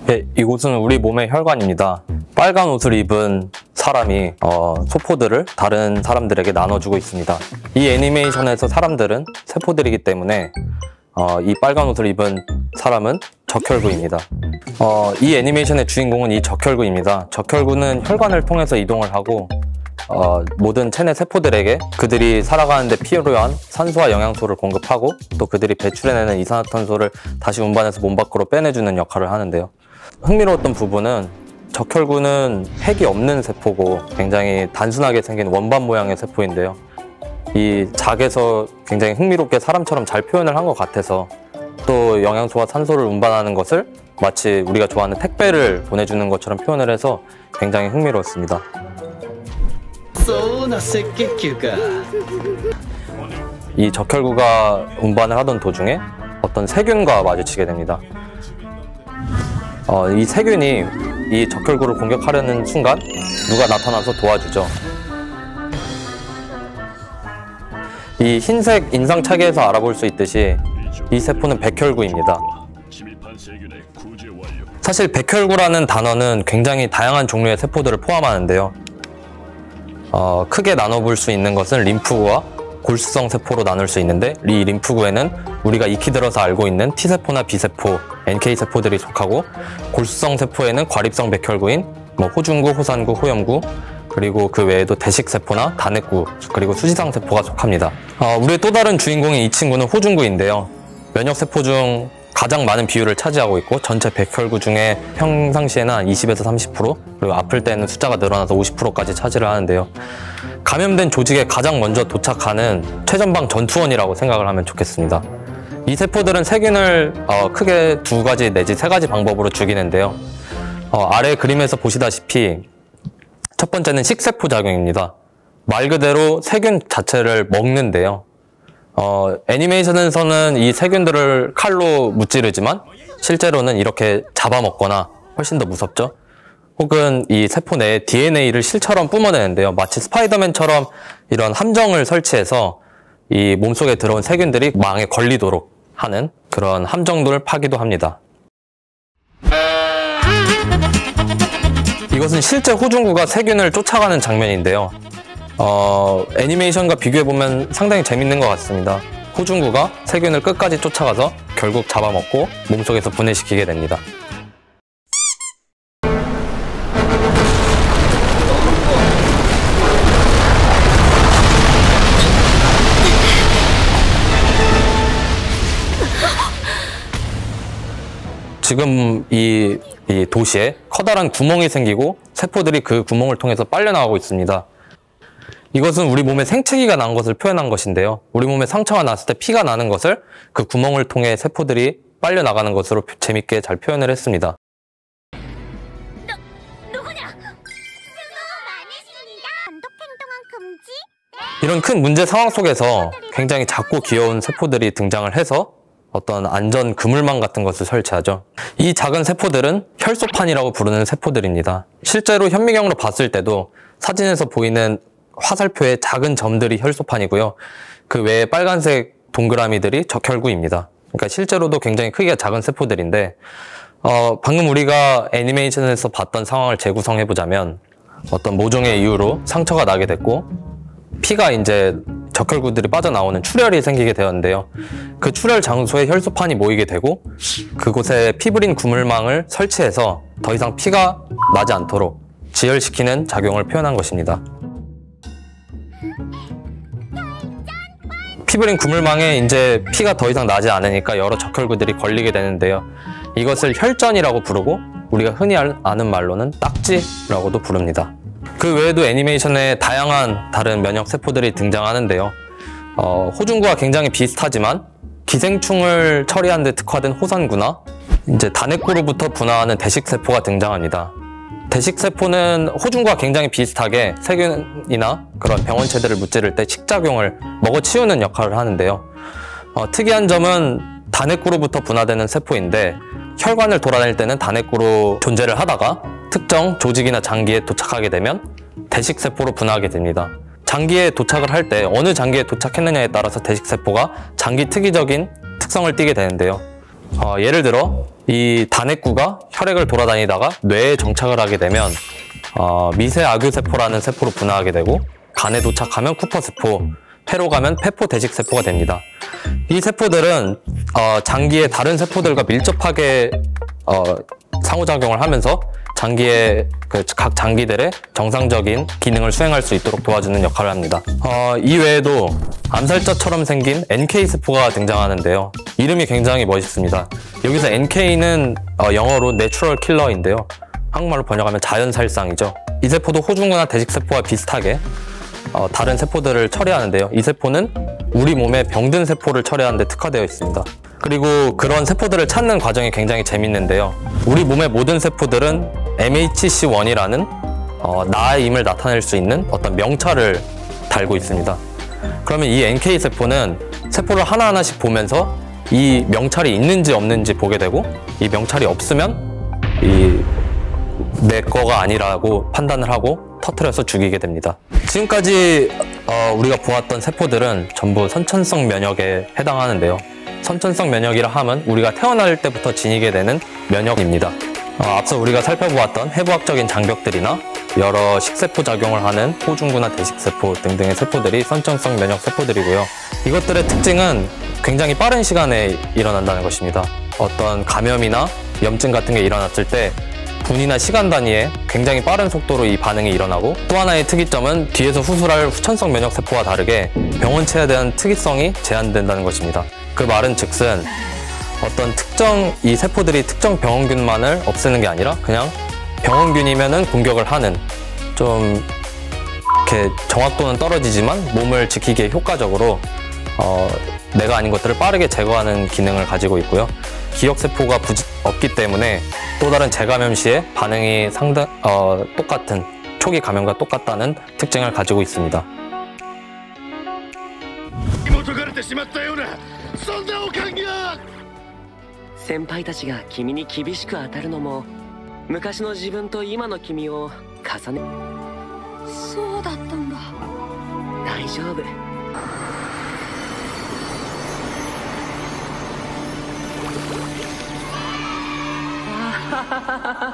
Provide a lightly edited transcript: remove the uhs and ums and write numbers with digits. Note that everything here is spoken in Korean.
네, 이곳은 우리 몸의 혈관입니다. 빨간 옷을 입은 사람이 소포들을 다른 사람들에게 나눠주고 있습니다. 이 애니메이션에서 사람들은 세포들이기 때문에 이 빨간 옷을 입은 사람은 적혈구입니다. 이 애니메이션의 주인공은 이 적혈구입니다. 적혈구는 혈관을 통해서 이동을 하고 모든 체내 세포들에게 그들이 살아가는데 필요한 산소와 영양소를 공급하고 또 그들이 배출해내는 이산화탄소를 다시 운반해서 몸 밖으로 빼내주는 역할을 하는데요. 흥미로웠던 부분은 적혈구는 핵이 없는 세포고 굉장히 단순하게 생긴 원반 모양의 세포인데요. 이 작에서 굉장히 흥미롭게 사람처럼 잘 표현을 한 것 같아서 또 영양소와 산소를 운반하는 것을 마치 우리가 좋아하는 택배를 보내주는 것처럼 표현을 해서 굉장히 흥미로웠습니다. 이 적혈구가 운반을 하던 도중에 어떤 세균과 마주치게 됩니다. 이 세균이 이 적혈구를 공격하려는 순간 누가 나타나서 도와주죠. 이 흰색 인상착의에서 알아볼 수 있듯이 이 세포는 백혈구입니다. 사실 백혈구라는 단어는 굉장히 다양한 종류의 세포들을 포함하는데요. 크게 나눠볼 수 있는 것은 림프구와 골수성 세포로 나눌 수 있는데 이 림프구에는 우리가 익히 들어서 알고 있는 T세포나 B세포, NK세포들이 속하고 골수성 세포에는 과립성 백혈구인 호중구, 호산구, 호염구 그리고 그 외에도 대식세포나 단핵구 그리고 수지상세포가 속합니다. 우리의 또 다른 주인공인 이 친구는 호중구인데요. 면역세포 중 가장 많은 비율을 차지하고 있고 전체 백혈구 중에 평상시에는 한 20에서 30% 그리고 아플 때는 숫자가 늘어나서 50%까지 차지를 하는데요. 감염된 조직에 가장 먼저 도착하는 최전방 전투원이라고 생각을 하면 좋겠습니다. 이 세포들은 세균을 크게 2가지 내지 3가지 방법으로 죽이는데요. 아래 그림에서 보시다시피 첫 번째는 식세포 작용입니다. 말 그대로 세균 자체를 먹는데요. 애니메이션에서는 이 세균들을 칼로 무찌르지만 실제로는 이렇게 잡아먹거나 훨씬 더 무섭죠. 혹은 이 세포 내에 DNA를 실처럼 뿜어내는데요. 마치 스파이더맨처럼 이런 함정을 설치해서 이 몸속에 들어온 세균들이 망에 걸리도록 하는 그런 함정들을 파기도 합니다. 이것은 실제 호중구가 세균을 쫓아가는 장면인데요. 애니메이션과 비교해보면 상당히 재밌는 것 같습니다. 호중구가 세균을 끝까지 쫓아가서 결국 잡아먹고 몸속에서 분해시키게 됩니다. 지금 이 도시에 커다란 구멍이 생기고 세포들이 그 구멍을 통해서 빨려나가고 있습니다. 이것은 우리 몸에 생채기가 난 것을 표현한 것인데요. 우리 몸에 상처가 났을 때 피가 나는 것을 그 구멍을 통해 세포들이 빨려나가는 것으로 재밌게 잘 표현을 했습니다. 이런 큰 문제 상황 속에서 굉장히 작고 귀여운 세포들이 등장을 해서 어떤 안전 그물망 같은 것을 설치하죠. 이 작은 세포들은 혈소판이라고 부르는 세포들입니다. 실제로 현미경으로 봤을 때도 사진에서 보이는 화살표의 작은 점들이 혈소판이고요. 그 외에 빨간색 동그라미들이 적혈구입니다. 그러니까 실제로도 굉장히 크기가 작은 세포들인데 방금 우리가 애니메이션에서 봤던 상황을 재구성해보자면 어떤 모종의 이유로 상처가 나게 됐고 피가 이제 적혈구들이 빠져나오는 출혈이 생기게 되었는데요. 그 출혈 장소에 혈소판이 모이게 되고 그곳에 피부린 구물망을 설치해서 더 이상 피가 나지 않도록 지혈시키는 작용을 표현한 것입니다. 피부린 구물망에 이제 피가 더 이상 나지 않으니까 여러 적혈구들이 걸리게 되는데요. 이것을 혈전이라고 부르고 우리가 흔히 아는 말로는 딱지라고도 부릅니다. 그 외에도 애니메이션에 다양한 다른 면역 세포들이 등장하는데요. 호중구와 굉장히 비슷하지만 기생충을 처리하는 데 특화된 호산구나 이제 단핵구로부터 분화하는 대식세포가 등장합니다. 대식세포는 호중구와 굉장히 비슷하게 세균이나 그런 병원체들을 무찌를 때 식작용을 먹어치우는 역할을 하는데요. 특이한 점은 단핵구로부터 분화되는 세포인데 혈관을 돌아다닐 때는 단핵구로 존재를 하다가 특정 조직이나 장기에 도착하게 되면 대식세포로 분화하게 됩니다. 장기에 도착을 할 때 어느 장기에 도착했느냐에 따라서 대식세포가 장기 특이적인 특성을 띠게 되는데요. 예를 들어 이 단핵구가 혈액을 돌아다니다가 뇌에 정착을 하게 되면 미세 악유세포라는 세포로 분화하게 되고 간에 도착하면 쿠퍼세포, 폐로 가면 폐포대직세포가 됩니다. 이 세포들은 장기의 다른 세포들과 밀접하게 상호작용을 하면서 장기의 각 장기들의 정상적인 기능을 수행할 수 있도록 도와주는 역할을 합니다. 이 외에도 암살자처럼 생긴 NK세포가 등장하는데요. 이름이 굉장히 멋있습니다. 여기서 NK는 영어로 내추럴 킬러인데요. 한국말로 번역하면 자연살상이죠. 이 세포도 호중구나 대직세포와 비슷하게 다른 세포들을 처리하는데요. 이 세포는 우리 몸의 병든 세포를 처리하는 데 특화되어 있습니다. 그리고 그런 세포들을 찾는 과정이 굉장히 재밌는데요. 우리 몸의 모든 세포들은 MHC1이라는 나임을 나타낼 수 있는 어떤 명찰을 달고 있습니다. 그러면 이 NK세포는 세포를 하나하나씩 보면서 이 명찰이 있는지 없는지 보게 되고, 이 명찰이 없으면 내 거가 아니라고 판단을 하고 터뜨려서 죽이게 됩니다. 지금까지 우리가 보았던 세포들은 전부 선천성 면역에 해당하는데요. 선천성 면역이라 함은 우리가 태어날 때부터 지니게 되는 면역입니다. 앞서 우리가 살펴보았던 해부학적인 장벽들이나 여러 식세포 작용을 하는 호중구나 대식세포 등등의 세포들이 선천성 면역 세포들이고요. 이것들의 특징은 굉장히 빠른 시간에 일어난다는 것입니다. 어떤 감염이나 염증 같은 게 일어났을 때 분이나 시간 단위에 굉장히 빠른 속도로 이 반응이 일어나고, 또 하나의 특이점은 뒤에서 후술할 후천성 면역 세포와 다르게 병원체에 대한 특이성이 제한된다는 것입니다. 그 말은 즉슨 이 세포들이 특정 병원균만을 없애는 게 아니라 그냥 병원균이면은 공격을 하는, 좀 이렇게 정확도는 떨어지지만 몸을 지키기에 효과적으로 내가 아닌 것들을 빠르게 제거하는 기능을 가지고 있고요. 기억세포가 없기 때문에 또 다른 재감염 시에 반응이 똑같은, 초기 감염과 똑같다는 특징을 가지고 있습니다. 先輩たちが君に厳しく当たるのも昔の自分と今の君を重ね。そうだったんだ。大丈夫。あはははは。